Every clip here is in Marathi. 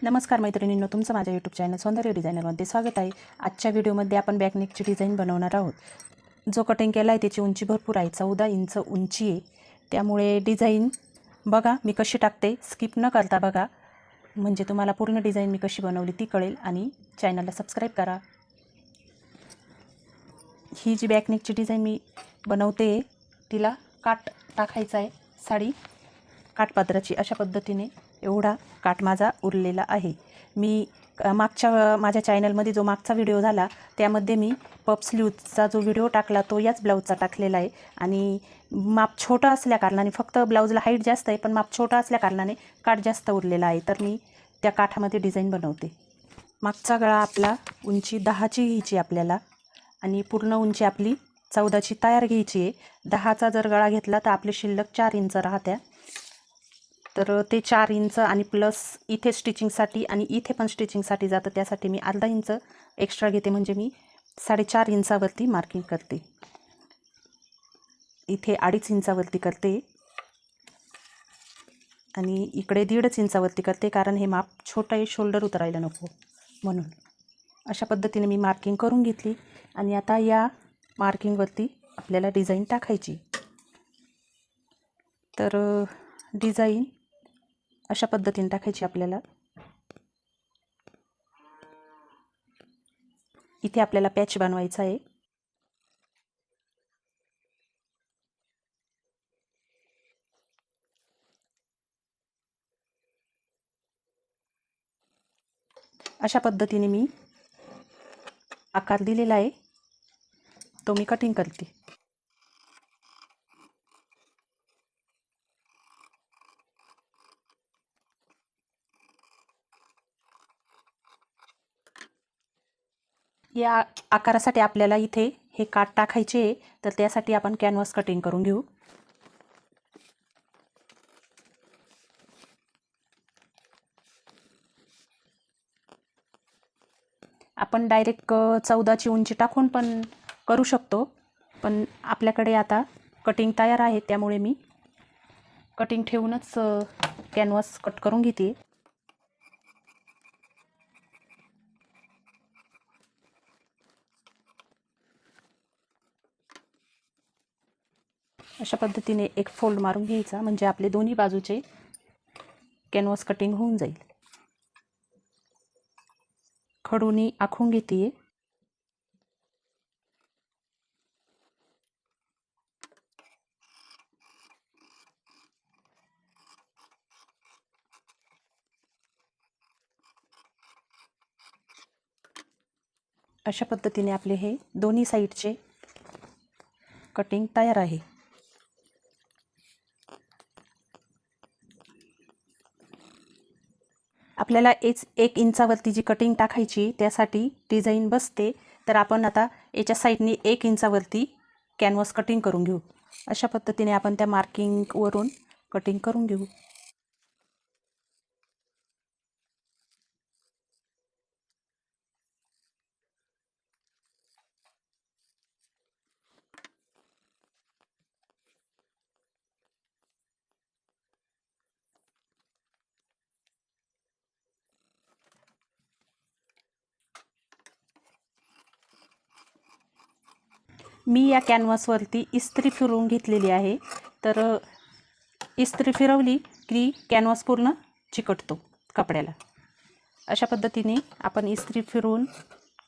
नमस्कार मैत्रिणींनो, तुमचं माझ्या यूट्यूब चॅनल सौंदर्य डिझायनरमध्ये स्वागत आहे। आजच्या व्हिडिओमध्ये आपण बॅकनेकची डिझाईन बनवणार आहोत। जो कटिंग केला आहे त्याची उंची भरपूर आहे, 14 इंच उंची आहे। त्यामुळे डिझाईन बघा मी कशी टाकते, स्किप न करता बघा, म्हणजे तुम्हाला पूर्ण डिझाईन मी कशी बनवली ती कळेल। आणि चॅनलला सबस्क्राईब करा। ही जी बॅकनेकची डिझाईन मी बनवते तिला काट टाकायचा आहे, साडी काठपदराची। अशा पद्धतीने एवढा काठ माझा उरलेला आहे। मी मागच्या माझ्या चॅनलमध्ये जो मागचा व्हिडिओ झाला त्यामध्ये मी पफ स्लीव्हचा जो व्हिडिओ टाकला तो याच ब्लाऊजचा टाकलेला आहे। आणि माप छोटा असल्या कारणाने, फक्त ब्लाऊजला हाईट जास्त आहे पण माप छोटा असल्या कारणाने काठ जास्त उरलेला आहे, तर मी त्या काठामध्ये डिझाईन बनवते। मागचा गळा आपला उंची 10ची घ्यायची आपल्याला, आणि पूर्ण उंची आपली 14ची तयार घ्यायची आहे। 10चा जर गळा घेतला तर आपले शिल्लक 4 इंच राहत्या, तर ते 4 इंच आणि प्लस इथे स्टिचिंगसाठी आणि इथे पण स्टिचिंगसाठी जातं, त्यासाठी मी अर्धा इंच एक्स्ट्रा घेते, म्हणजे मी 4.5 इंचावरती मार्किंग करते। इथे 2.5 इंचावरती करते आणि इकडे 1.5 इंचावरती करते, कारण हे माप छोटं आहे, शोल्डर उतरायला नको म्हणून। अशा पद्धतीने मी मार्किंग करून घेतली आणि आता या मार्किंगवरती आपल्याला डिझाईन टाकायची। तर डिझाईन अशा पद्धतीने टाकायची आपल्याला। इथे आपल्याला पॅच बनवायचा आहे। अशा पद्धतीने मी आकार दिलेला आहे, तो मी कटिंग करते। या आकारासाठी आपल्याला इथे हे काठ टाकायचे आहे, तर त्यासाठी आपण कॅनव्हास कटिंग करून घेऊ। आपण डायरेक्ट 14ची उंची टाकून पण करू शकतो, पण आपल्याकडे आता कटिंग तयार आहे त्यामुळे मी कटिंग ठेवूनच कॅनव्हास कट करून घेते। अशा पद्धतीने एक फोल्ड मारून घ्यायचा, म्हणजे आपले दोन्ही बाजूचे कॅनव्हास कटिंग होऊन जाईल। खडूनी आखून घेते। अशा पद्धतीने आपले हे दोन्ही साईडचे कटिंग तयार आहे। आपल्याला 1 इंचावरती जी कटिंग टाकायची त्यासाठी डिझाईन बसते, तर आपण आता याच्या साईडनी 1 इंचावरती कॅनव्हास कटिंग करून घेऊ। अशा पद्धतीने आपण त्या मार्किंगवरून कटिंग करून घेऊ। मी या कॅनव्हासवरती इस्त्री फिरवून घेतलेली आहे, तर इस्त्री फिरवली की कॅनव्हास पूर्ण चिकटतो कपड्याला। अशा पद्धतीने आपण इस्त्री फिरवून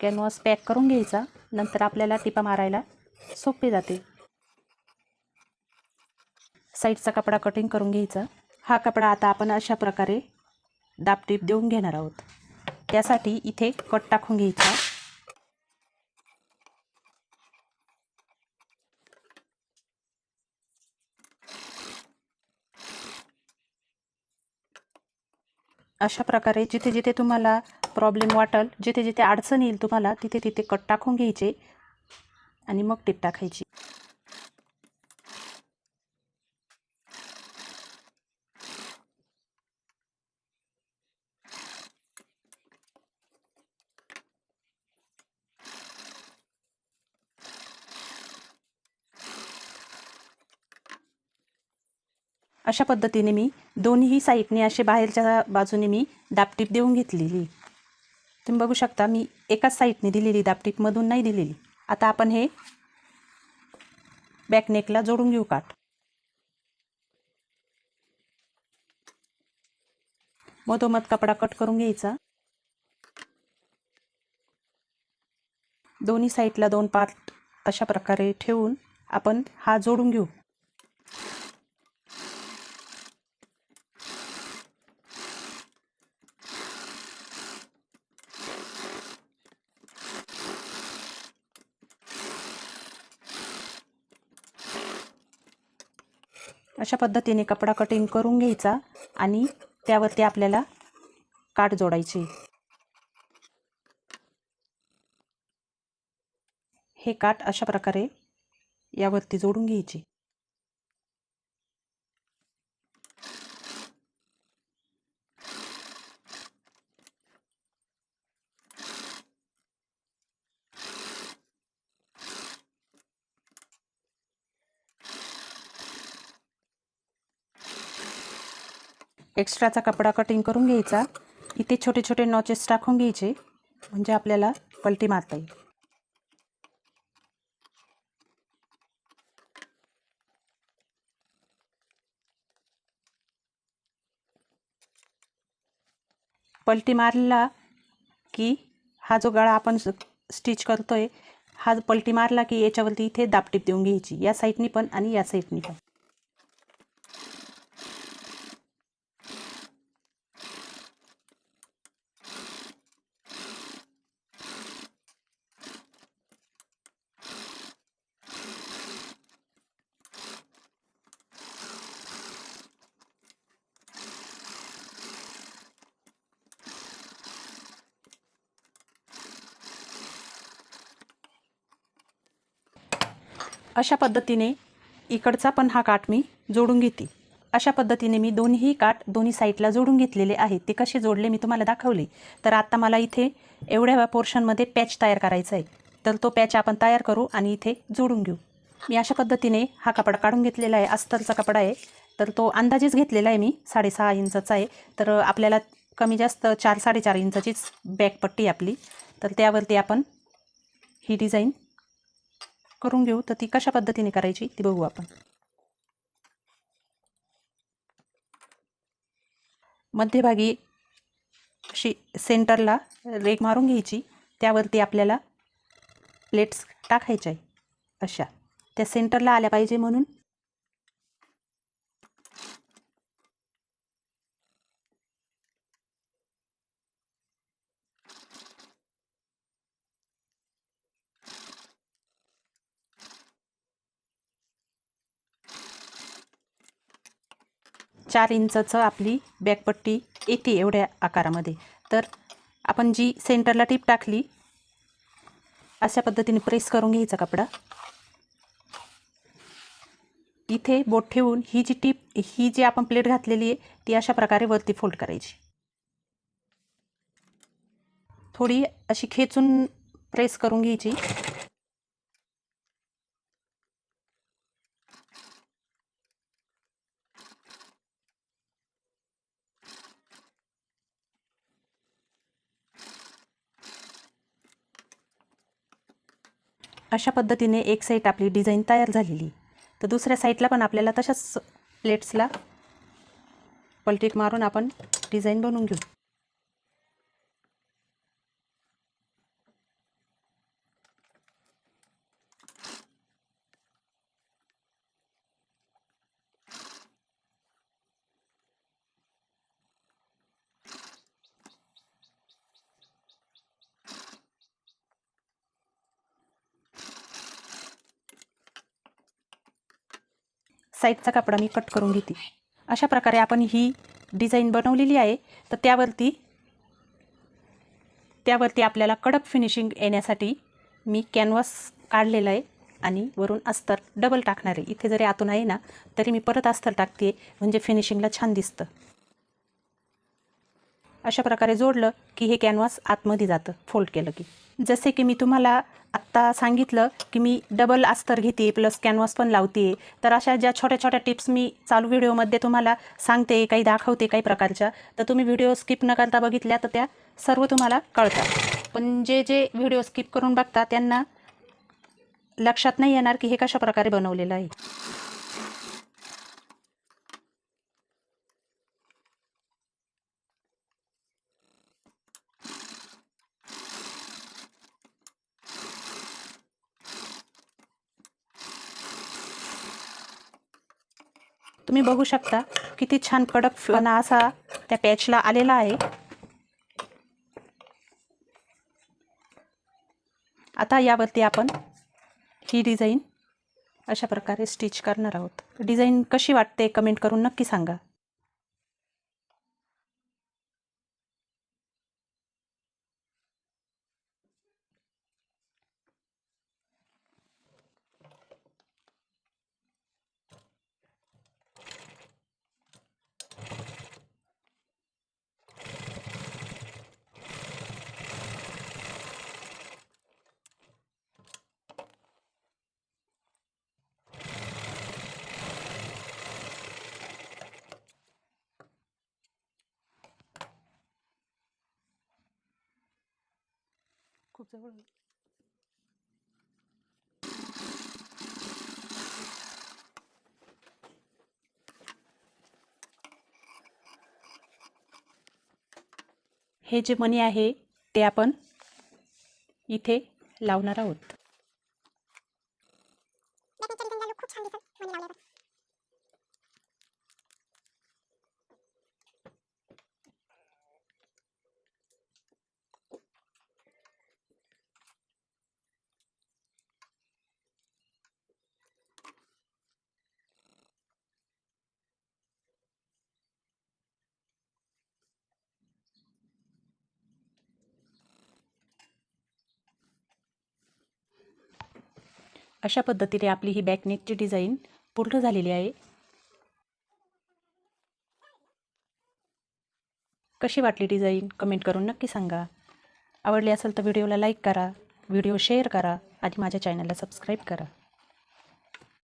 कॅनव्हास पॅक करून घ्यायचा, नंतर आपल्याला टिपा मारायला सोपे जाते। साईडचा कपडा कटिंग करून घ्यायचा। हा कपडा आता आपण अशा प्रकारे दाबटीप देऊन घेणार आहोत, त्यासाठी इथे कट टाकून घ्यायचा। अशा प्रकारे जिथे जिथे तुम्हाला प्रॉब्लेम वाटेल, जिथे जिथे अडचण येईल तुम्हाला, तिथे तिथे कट टाकून घ्यायचे आणि मग टिप टाकायची। अशा पद्धतीने मी दोन्ही साईडने असे बाहेरच्या बाजूने मी दाबटीप देऊन घेतलेली. तुम्ही बघू शकता मी एकाच साईडने दिलेली, दाबटीपमधून नाही दिलेली. आता आपण हे बॅकनेकला जोडून घेऊ काठ. मधोमध कपडा कट करून घ्यायचा. दोन्ही साईडला 2 पार्ट अशा प्रकारे ठेवून आपण हा जोडून घेऊ. अशा पद्धतीने कपडा कटिंग करून घ्यायचा आणि त्यावरती आपल्याला काठ जोडायचे. हे काठ अशा प्रकारे यावरती जोडून घ्यायचे. एक्स्ट्राचा कपडा कटिंग करून घ्यायचा. इथे छोटे छोटे नॉचेस टाकून घ्यायचे म्हणजे आपल्याला पलटी मारता येईल. पलटी मारला की हा जो गळा आपण स्टिच करतोय हा पलटी मारला की याच्यावरती इथे दाबटीप देऊन घ्यायची, या साईडनी पण आणि या साईडनी पण. अशा पद्धतीने इकडचा पण हा काठ मी जोडून घेते. अशा पद्धतीने मी दोन्ही काठ दोन्ही साईडला जोडून घेतलेले आहेत. ते कसे जोडले मी तुम्हाला दाखवले. तर आता मला इथे एवढ्या पोर्शनमध्ये पॅच तयार करायचा आहे. तर तो पॅच आपण तयार करू आणि इथे जोडून घेऊ. मी अशा पद्धतीने हा कपडा काढून घेतलेला आहे. अस्तरचा कपडा आहे. तर तो अंदाजेच घेतलेला आहे मी, 6.5 इंचाचा आहे. तर आपल्याला कमी जास्त 4-4.5 इंचाचीच बॅकपट्टी आपली. तर त्यावरती आपण ही डिझाईन करून घेऊ. तर ती कशा पद्धतीने करायची ती बघू आपण. मध्यभागी अशी सेंटरला रेघ मारून घ्यायची. त्यावरती आपल्याला प्लेट्स टाकायच्या आहे अशा. त्या सेंटरला आल्या पाहिजे म्हणून चार इंचाचं आपली बॅकपट्टी येते एवढ्या आकारामध्ये. तर आपण जी सेंटरला टीप टाकली अशा पद्धतीने प्रेस करून घ्यायचा कपडा. इथे बोट ठेवून ही जी टीप, ही जी आपण प्लेट घातलेली आहे ती अशा प्रकारे वरती फोल्ड करायची. थोडी अशी खेचून प्रेस करून घ्यायची. अशा पद्धतीने एक साईड आपली डिझाईन तयार झालेली. तर दुसऱ्या साईडला पण आपल्याला तशाच प्लेट्सला पलटी मारून आपण डिझाईन बनवून घेऊ. साईडचा कपडा मी कट करून घेते. अशा प्रकारे आपण ही डिझाईन बनवलेली आहे. तर त्यावरती आपल्याला कडक फिनिशिंग येण्यासाठी मी कॅनव्हास काढलेला आहे आणि वरून अस्तर डबल टाकणार आहे. इथे जरी आतून आहे ना तरी मी परत अस्तर टाकते म्हणजे फिनिशिंगला छान दिसतं. अशा प्रकारे जोडलं की हे कॅनव्हास आतमध्ये जातं फोल्ड केलं की. जसे की मी तुम्हाला आत्ता सांगितलं की मी डबल अस्तर घेते प्लस कॅनव्हास पण लावते. तर अशा ज्या छोट्या छोट्या टिप्स मी चालू व्हिडिओमध्ये तुम्हाला सांगते, काही दाखवते काही प्रकारच्या, तर तुम्ही व्हिडिओ स्किप न करता बघितल्या तर त्या सर्व तुम्हाला कळतात. पण जे व्हिडिओ स्किप करून बघता त्यांना लक्षात नाही येणार की हे कशा प्रकारे बनवलेलं आहे. तुम्ही बघू शकता किती छान कडकपणा असा त्या पॅचला आलेला आहे. आता यावरती आपण ही डिझाईन अशा प्रकारे स्टिच करणार आहोत. डिझाईन कशी वाटते कमेंट करून नक्की सांगा. खूप जवळ हे जे मणी आहे ते आपण इथे लावणार आहोत. अशा पद्धतीने आपली ही बॅकनेकची डिझाईन पूर्ण झालेली आहे. कशी वाटली डिझाईन कमेंट करून नक्की सांगा. आवडली असेल तर व्हिडिओला लाईक करा, व्हिडिओ शेअर करा आणि माझ्या चॅनलला सबस्क्राईब करा.